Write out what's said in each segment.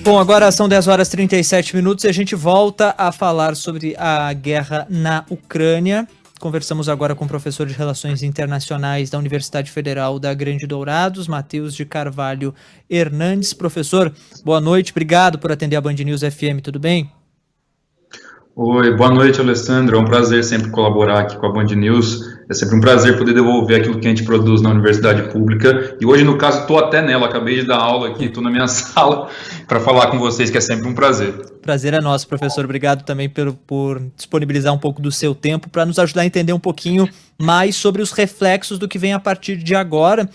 Bom, agora são 10 horas e 37 minutos e a gente volta a falar sobre a guerra na Ucrânia. Conversamos agora com o professor de Relações Internacionais da Universidade Federal da Grande Dourados, Matheus de Carvalho Hernandes. Professor, boa noite, obrigado por atender a Band News FM, tudo bem? Oi, boa noite, Alessandro. É um prazer sempre colaborar aqui com a Band News. É sempre um prazer poder devolver aquilo que a gente produz na universidade pública. E hoje, no caso, estou até nela. Acabei de dar aula aqui, estou na minha sala para falar com vocês, que é sempre um prazer. Prazer é nosso, professor. Obrigado também por disponibilizar um pouco do seu tempo para nos ajudar a entender um pouquinho mais sobre os reflexos do que vem a partir de agora.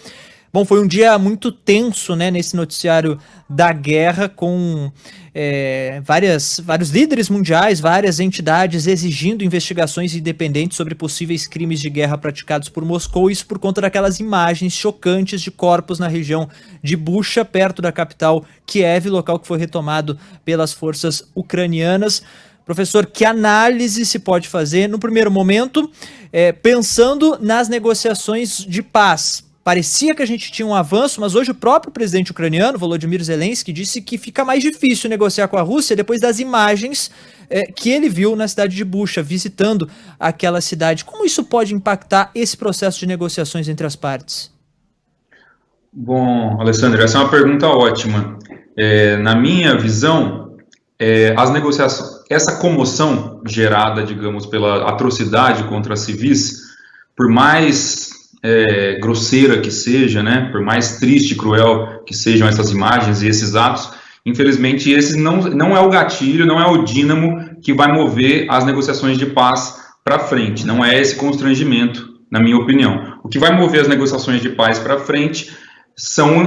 Bom, foi um dia muito tenso, né, nesse noticiário da guerra, com vários líderes mundiais, várias entidades exigindo investigações independentes sobre possíveis crimes de guerra praticados por Moscou, isso por conta daquelas imagens chocantes de corpos na região de Bucha, perto da capital Kiev, local que foi retomado pelas forças ucranianas. Professor, que análise se pode fazer, no primeiro momento, pensando nas negociações de paz? Parecia que a gente tinha um avanço, mas hoje o próprio presidente ucraniano, Volodymyr Zelensky, disse que fica mais difícil negociar com a Rússia depois das imagens que ele viu na cidade de Bucha, visitando aquela cidade. Como isso pode impactar esse processo de negociações entre as partes? Bom, Alessandro, essa é uma pergunta ótima. Na minha visão, as negociações, essa comoção gerada, digamos, pela atrocidade contra civis, por mais grosseira que seja, né, por mais triste e cruel que sejam essas imagens e esses atos, infelizmente esses não é o gatilho, não é o dínamo que vai mover as negociações de paz para frente, não é esse constrangimento, na minha opinião. O que vai mover as negociações de paz para frente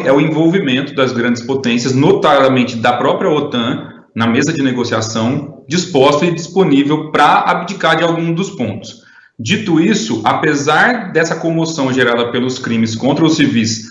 é o envolvimento das grandes potências, notadamente da própria OTAN, na mesa de negociação, disposta e disponível para abdicar de algum dos pontos. Dito isso, apesar dessa comoção gerada pelos crimes contra os civis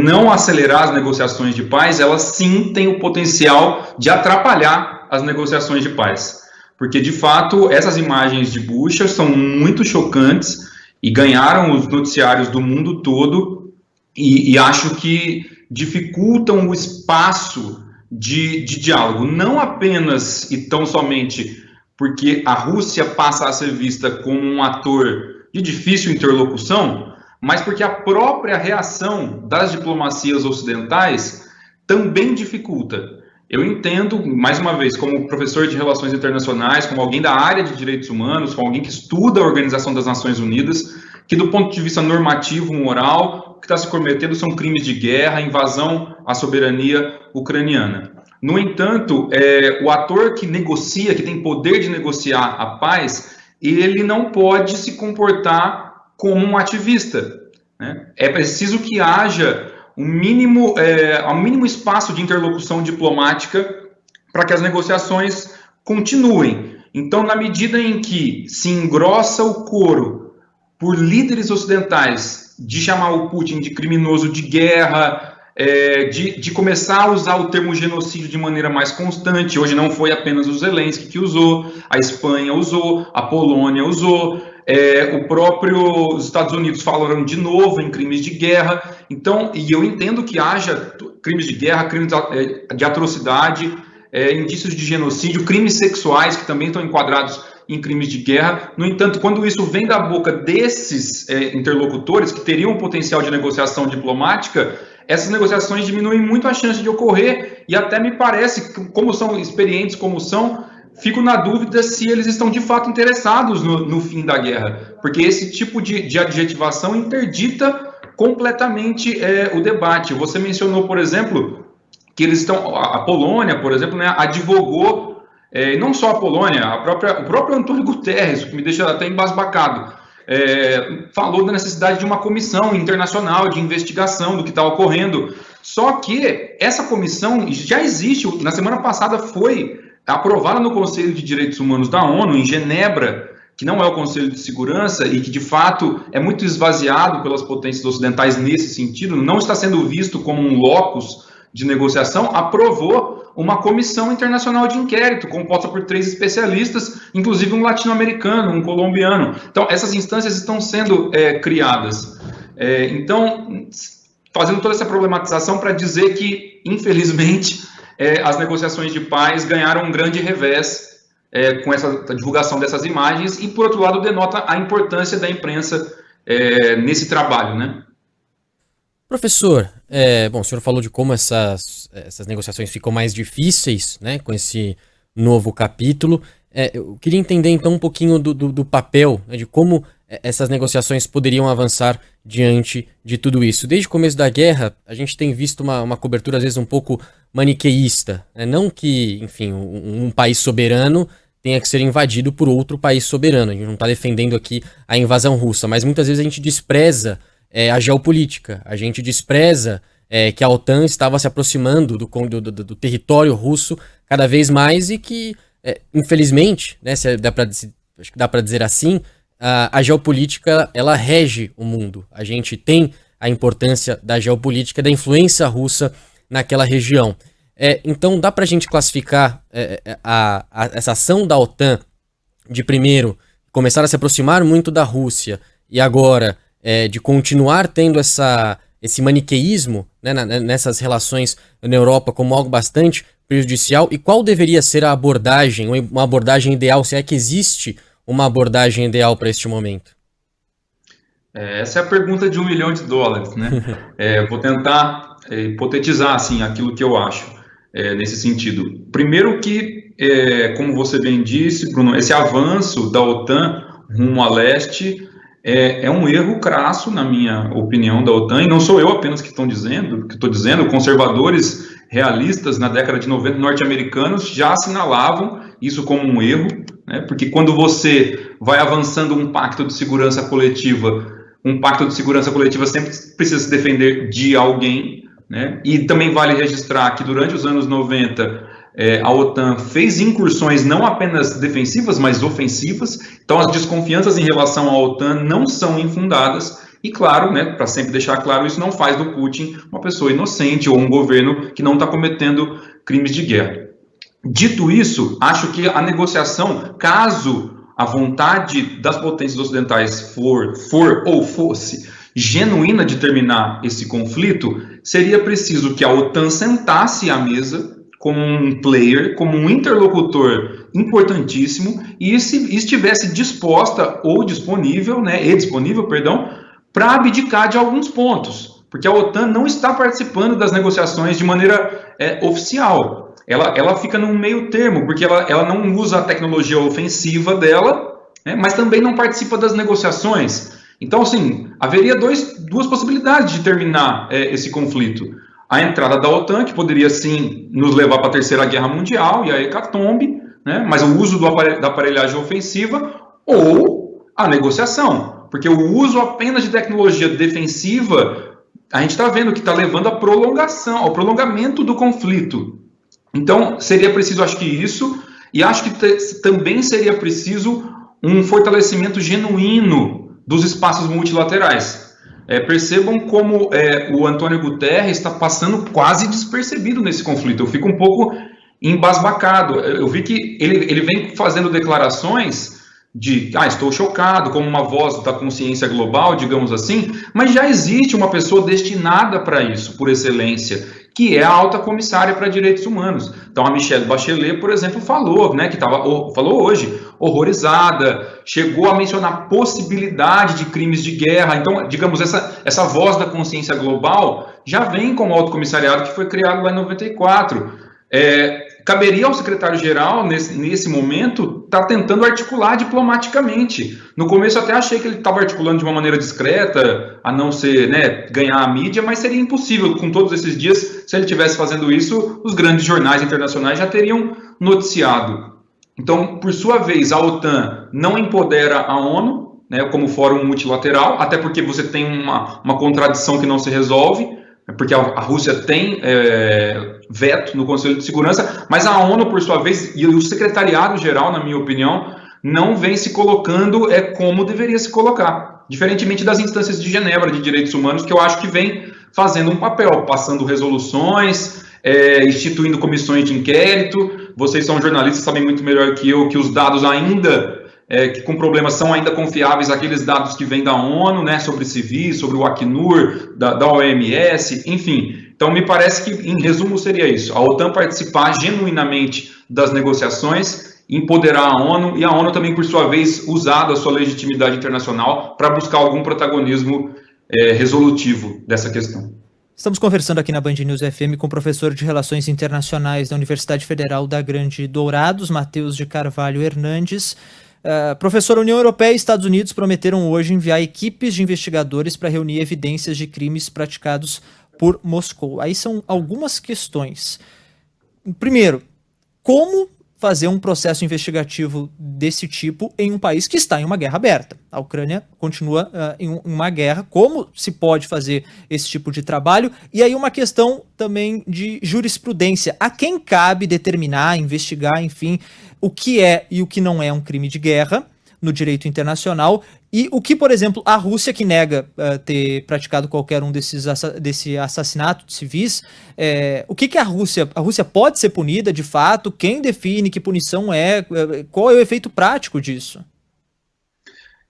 não acelerar as negociações de paz, ela sim tem o potencial de atrapalhar as negociações de paz. Porque, de fato, essas imagens de Bucha são muito chocantes e ganharam os noticiários do mundo todo e acho que dificultam o espaço de diálogo, não apenas e tão somente porque a Rússia passa a ser vista como um ator de difícil interlocução, mas porque a própria reação das diplomacias ocidentais também dificulta. Eu entendo, mais uma vez, como professor de Relações Internacionais, como alguém da área de Direitos Humanos, como alguém que estuda a Organização das Nações Unidas, que do ponto de vista normativo, moral, o que está se cometendo são crimes de guerra, invasão à soberania ucraniana. No entanto, o ator que negocia, que tem poder de negociar a paz, ele não pode se comportar como um ativista, né? É preciso que haja um mínimo espaço de interlocução diplomática para que as negociações continuem. Então, na medida em que se engrossa o coro por líderes ocidentais de chamar o Putin de criminoso de guerra, de começar a usar o termo genocídio de maneira mais constante. Hoje não foi apenas o Zelensky que usou, a Espanha usou, a Polônia usou, os Estados Unidos falaram de novo em crimes de guerra. Então, e eu entendo que haja crimes de guerra, crimes de atrocidade, indícios de genocídio, crimes sexuais que também estão enquadrados em crimes de guerra. No entanto, quando isso vem da boca desses interlocutores que teriam um potencial de negociação diplomática, essas negociações diminuem muito a chance de ocorrer e até me parece, como são experientes, fico na dúvida se eles estão de fato interessados no fim da guerra, porque esse tipo de adjetivação interdita completamente o debate. Você mencionou, por exemplo, que a Polônia, por exemplo, né, advogou, não só a Polônia, o próprio Antônio Guterres, o que me deixa até embasbacado, falou da necessidade de uma comissão internacional de investigação do que está ocorrendo. Só que essa comissão já existe. Na semana passada foi aprovada no Conselho de Direitos Humanos da ONU, em Genebra, que não é o Conselho de Segurança e que, de fato, é muito esvaziado pelas potências ocidentais nesse sentido, não está sendo visto como um locus de negociação, aprovou uma comissão internacional de inquérito, composta por 3 especialistas, inclusive um latino-americano, um colombiano. Então, essas instâncias estão sendo criadas. Então, fazendo toda essa problematização para dizer que, infelizmente, as negociações de paz ganharam um grande revés com essa divulgação dessas imagens e, por outro lado, denota a importância da imprensa nesse trabalho, né? Professor, bom, o senhor falou de como essas negociações ficam mais difíceis, né, com esse novo capítulo. Eu queria entender então um pouquinho do papel, né, de como essas negociações poderiam avançar diante de tudo isso. Desde o começo da guerra, a gente tem visto uma cobertura às vezes um pouco maniqueísta, né? Não que, enfim, um país soberano tenha que ser invadido por outro país soberano. A gente não está defendendo aqui a invasão russa, mas muitas vezes a gente despreza a geopolítica, a gente despreza que a OTAN estava se aproximando do território russo cada vez mais e que, infelizmente, né, acho que dá para dizer assim, a geopolítica ela rege o mundo. A gente tem a importância da geopolítica, da influência russa naquela região. Então dá para a gente classificar essa ação da OTAN de primeiro começar a se aproximar muito da Rússia e agora de continuar tendo esse maniqueísmo, né, nessas relações na Europa como algo bastante prejudicial, e qual deveria ser a abordagem, uma abordagem ideal, se é que existe uma abordagem ideal para este momento? Essa é a pergunta de $1 milhão, né? Vou tentar hipotetizar assim, aquilo que eu acho nesse sentido. Primeiro que, como você bem disse, Bruno, esse avanço da OTAN rumo a leste é um erro crasso, na minha opinião, da OTAN, e não sou eu apenas que estou dizendo, conservadores realistas na década de 90 norte-americanos já assinalavam isso como um erro, né? Porque quando você vai avançando um pacto de segurança coletiva sempre precisa se defender de alguém, né? E também vale registrar que durante os anos 90 a OTAN fez incursões não apenas defensivas, mas ofensivas. Então as desconfianças em relação à OTAN não são infundadas. E claro, né, para sempre deixar claro, isso não faz do Putin uma pessoa inocente ou um governo que não está cometendo crimes de guerra. Dito isso, acho que a negociação, caso a vontade das potências ocidentais fosse genuína de terminar esse conflito, seria preciso que a OTAN sentasse à mesa como um player, como um interlocutor importantíssimo e estivesse disposta ou disponível, para abdicar de alguns pontos, porque a OTAN não está participando das negociações de maneira oficial. Ela fica num meio termo, porque ela não usa a tecnologia ofensiva dela, né, mas também não participa das negociações. Então, assim, haveria duas possibilidades de terminar esse conflito. A entrada da OTAN, que poderia, sim, nos levar para a Terceira Guerra Mundial e a hecatombe, né, mas o uso da aparelhagem ofensiva, ou a negociação. Porque o uso apenas de tecnologia defensiva, a gente está vendo que está levando à prolongação, ao prolongamento do conflito. Então, seria preciso, acho que isso, e acho que também seria preciso um fortalecimento genuíno dos espaços multilaterais. Percebam como o Antônio Guterres está passando quase despercebido nesse conflito. Eu fico um pouco embasbacado. Eu vi que ele vem fazendo declarações de, estou chocado, como uma voz da consciência global, digamos assim, mas já existe uma pessoa destinada para isso, por excelência, que é a alta comissária para direitos humanos. Então, a Michelle Bachelet, por exemplo, falou, né, falou hoje, horrorizada, chegou a mencionar possibilidade de crimes de guerra. Então, digamos, essa voz da consciência global já vem com o alto comissariado que foi criado lá em 94. Caberia ao secretário-geral, nesse momento, estar tentando articular diplomaticamente. No começo até achei que ele estava articulando de uma maneira discreta, a não ser, né, ganhar a mídia, mas seria impossível. Com todos esses dias, se ele estivesse fazendo isso, os grandes jornais internacionais já teriam noticiado. Então, por sua vez, a OTAN não empodera a ONU, né, como fórum multilateral, até porque você tem uma contradição que não se resolve, porque a Rússia tem veto no Conselho de Segurança, mas a ONU, por sua vez, e o secretariado-geral, na minha opinião, não vem se colocando como deveria se colocar, diferentemente das instâncias de Genebra de direitos humanos, que eu acho que vem fazendo um papel, passando resoluções, instituindo comissões de inquérito. Vocês são jornalistas, sabem muito melhor que eu que os dados ainda que com problemas são ainda confiáveis, aqueles dados que vêm da ONU, né, sobre civis, sobre o Acnur, da OMS, enfim, Então, me parece que, em resumo, seria isso. A OTAN participar genuinamente das negociações, empoderar a ONU, e a ONU também, por sua vez, usar da sua legitimidade internacional para buscar algum protagonismo resolutivo dessa questão. Estamos conversando aqui na Band News FM com o professor de Relações Internacionais da Universidade Federal da Grande Dourados, Matheus de Carvalho Hernandes. Professor, a União Europeia e Estados Unidos prometeram hoje enviar equipes de investigadores para reunir evidências de crimes praticados por Moscou. Aí são algumas questões. Primeiro, como fazer um processo investigativo desse tipo em um país que está em uma guerra aberta? A Ucrânia continua em uma guerra. Como se pode fazer esse tipo de trabalho? E aí uma questão também de jurisprudência. A quem cabe determinar, investigar, enfim, o que é e o que não é um crime de guerra no direito internacional, e o que, por exemplo, a Rússia, que nega ter praticado qualquer um desse assassinato de civis, o que a Rússia pode ser punida de fato? Quem define que punição qual é o efeito prático disso?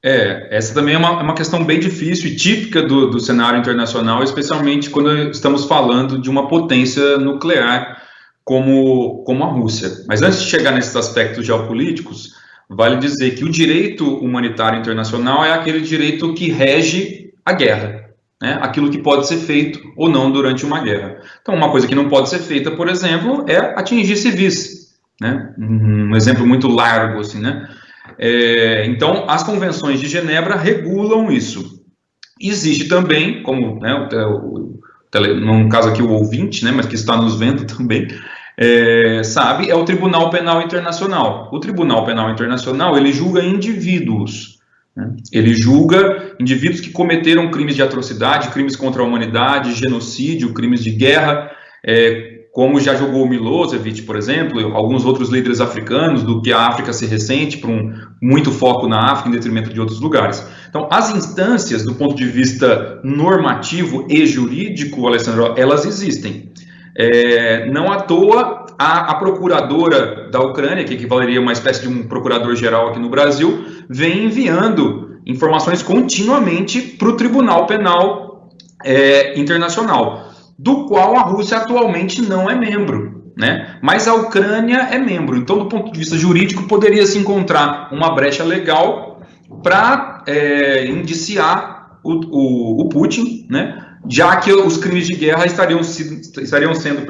Essa também é uma questão bem difícil e típica do cenário internacional, especialmente quando estamos falando de uma potência nuclear como a Rússia. Mas antes de chegar nesses aspectos geopolíticos, vale dizer que o direito humanitário internacional é aquele direito que rege a guerra, né? Aquilo que pode ser feito ou não durante uma guerra. Então, uma coisa que não pode ser feita, por exemplo, é atingir civis, né? Um exemplo muito largo, assim, né? Então, as convenções de Genebra regulam isso. Existe também, como, né, no caso aqui o ouvinte, né, mas que está nos vendo também, sabe, é o Tribunal Penal Internacional. O Tribunal Penal Internacional, ele julga indivíduos, né? Ele julga indivíduos que cometeram crimes de atrocidade, crimes contra a humanidade, genocídio, crimes de guerra, como já julgou Milosevic, por exemplo, alguns outros líderes africanos, do que a África se ressente, por muito foco na África em detrimento de outros lugares. Então, as instâncias, do ponto de vista normativo e jurídico, Alessandro, elas existem. Não à toa, a procuradora da Ucrânia, que equivaleria a uma espécie de um procurador-geral aqui no Brasil, vem enviando informações continuamente para o Tribunal Penal Internacional, do qual a Rússia atualmente não é membro, né? Mas a Ucrânia é membro. Então, do ponto de vista jurídico, poderia se encontrar uma brecha legal para indiciar o Putin, né? Já que os crimes de guerra estariam sendo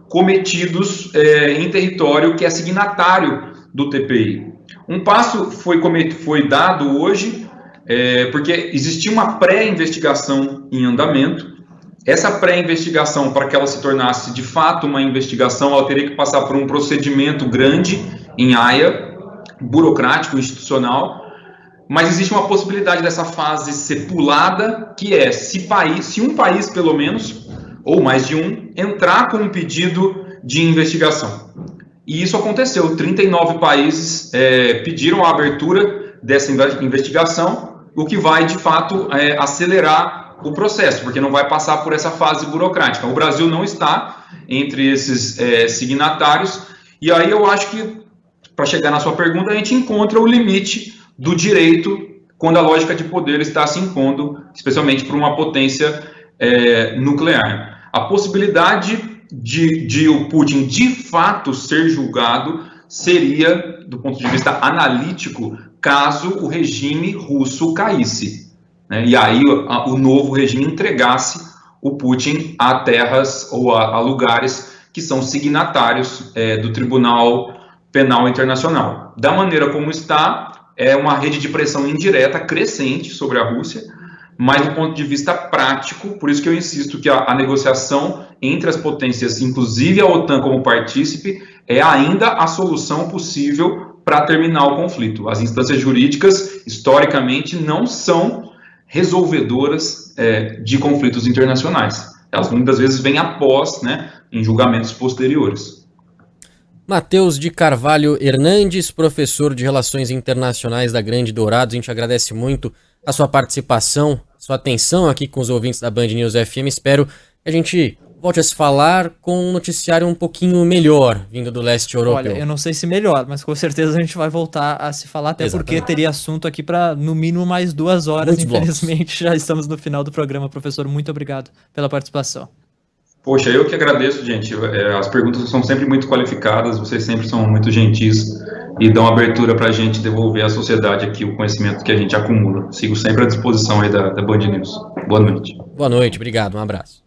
cometidos em território que é signatário do TPI. Um passo foi dado hoje, porque existia uma pré-investigação em andamento. Essa pré-investigação, para que ela se tornasse de fato uma investigação, ela teria que passar por um procedimento grande em Haia, burocrático, institucional. Mas existe uma possibilidade dessa fase ser pulada, que é se um país, pelo menos, ou mais de um, entrar com um pedido de investigação. E isso aconteceu. 39 países pediram a abertura dessa investigação, o que vai, de fato, acelerar o processo, porque não vai passar por essa fase burocrática. O Brasil não está entre esses signatários, e aí eu acho que, para chegar na sua pergunta, a gente encontra o limite do direito quando a lógica de poder está se impondo, especialmente por uma potência nuclear. A possibilidade de o Putin de fato ser julgado seria, do ponto de vista analítico, caso o regime russo caísse, né? E aí o novo regime entregasse o Putin a terras ou a lugares que são signatários do Tribunal Penal Internacional. Da maneira como está, é uma rede de pressão indireta crescente sobre a Rússia, mas do ponto de vista prático, por isso que eu insisto que a negociação entre as potências, inclusive a OTAN como partícipe, é ainda a solução possível para terminar o conflito. As instâncias jurídicas, historicamente, não são resolvedoras de conflitos internacionais. Elas muitas vezes vêm após, né, em julgamentos posteriores. Matheus de Carvalho Hernandes, professor de Relações Internacionais da Grande Dourados, a gente agradece muito a sua participação, sua atenção aqui com os ouvintes da Band News FM. Espero que a gente volte a se falar com um noticiário um pouquinho melhor, vindo do leste europeu. Olha, eu não sei se melhor, mas com certeza a gente vai voltar a se falar, até Exatamente. Porque teria assunto aqui para, no mínimo, mais 2 horas. Muitos infelizmente, blocos. Já estamos no final do programa. Professor, muito obrigado pela participação. Poxa, eu que agradeço, gente. As perguntas são sempre muito qualificadas, vocês sempre são muito gentis e dão abertura para a gente devolver à sociedade aqui o conhecimento que a gente acumula. Sigo sempre à disposição aí da Band News. Boa noite. Boa noite, obrigado, um abraço.